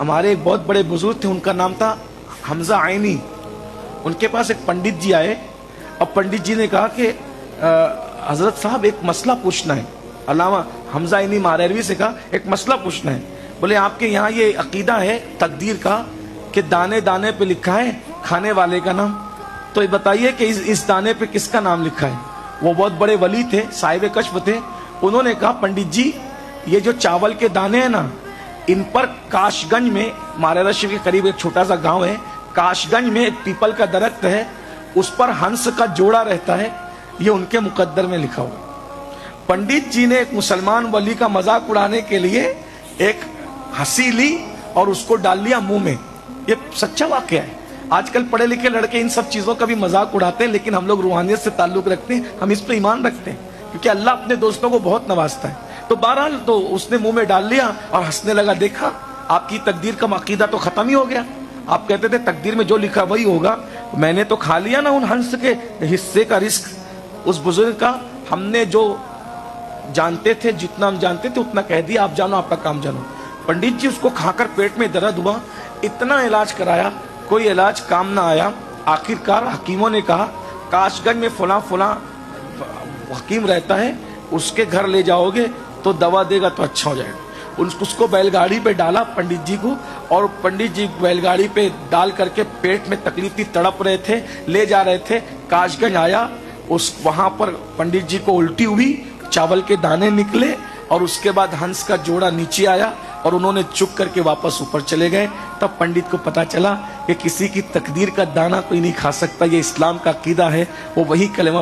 ہمارے ایک بہت بڑے بزرگ تھے, ان کا نام تھا حمزہ عینی. ان کے پاس ایک پنڈت جی آئے اور پنڈت جی نے کہا کہ حضرت صاحب ایک مسئلہ پوچھنا ہے. علامہ حمزہ عینی ماریروی سے کہا ایک مسئلہ پوچھنا ہے. بولے آپ کے یہاں یہ عقیدہ ہے تقدیر کا کہ دانے دانے پہ لکھا ہے کھانے والے کا نام, تو یہ بتائیے کہ اس دانے پہ کس کا نام لکھا ہے. وہ بہت بڑے ولی تھے, صاحب کشف تھے. انہوں نے کہا پنڈت جی یہ جو چاول کے دانے ہیں نا, ان پر کاش گنج میں, ماریرا شریف کے قریب ایک چھوٹا سا گاؤں ہے, کاش گنج میں ایک پیپل کا درخت ہے, اس پر ہنس کا جوڑا رہتا ہے, یہ ان کے مقدر میں لکھا ہوا. پنڈت جی نے ایک مسلمان ولی کا مذاق اڑانے کے لیے ایک ہنسی لی اور اس کو ڈال لیا منہ میں. یہ سچا واقعہ ہے. آج کل پڑھے لکھے لڑکے ان سب چیزوں کا بھی مذاق اڑاتے ہیں, لیکن ہم لوگ روحانیت سے تعلق رکھتے ہیں, ہم اس پہ ایمان رکھتے ہیں, کیونکہ اللہ اپنے دوستوں کو بہت نوازتا ہے. تو بہرحال تو اس نے منہ میں ڈال لیا اور ہنسنے لگا. دیکھا آپ کی تقدیر کا عقیدہ تو ختم ہی ہو گیا. آپ کہتے تھے تقدیر میں جو لکھا وہی ہوگا, میں نے تو کھا لیا نا ان ہنس کے حصے کا رزق. اس بزرگ کا ہم نے جو جانتے تھے, جتنا ہم جانتے تھے اتنا کہہ دیا, آپ جانو آپ کا کام جانو. پنڈت جی اس کو کھا کر پیٹ میں درد ہوا, اتنا علاج کرایا, کوئی علاج کام نہ آیا. آخرکار حکیموں نے کہا کاش گنج میں فلاں فلاں حکیم رہتا ہے, اس کے گھر لے جاؤ گے تو دوا دے گا تو اچھا ہو جائے گا. اس کو بیل گاڑی پہ ڈالا پنڈت جی کو, اور پنڈت جی بیل گاڑی پہ ڈال کر کے پیٹ میں تکلیف تھی, تڑپ رہے تھے, لے جا رہے تھے. کاش گنج آیا, وہاں پر پنڈت جی کو الٹی ہوئی, چاول کے دانے نکلے, اور اس کے بعد ہنس کا جوڑا نیچے آیا اور انہوں نے چک کر کے واپس اوپر چلے گئے. تب پنڈت کو پتا چلا کہ کسی کی تقدیر کا دانہ کوئی نہیں کھا سکتا, یہ اسلام کا عقیدہ ہے. وہ وہی کلمہ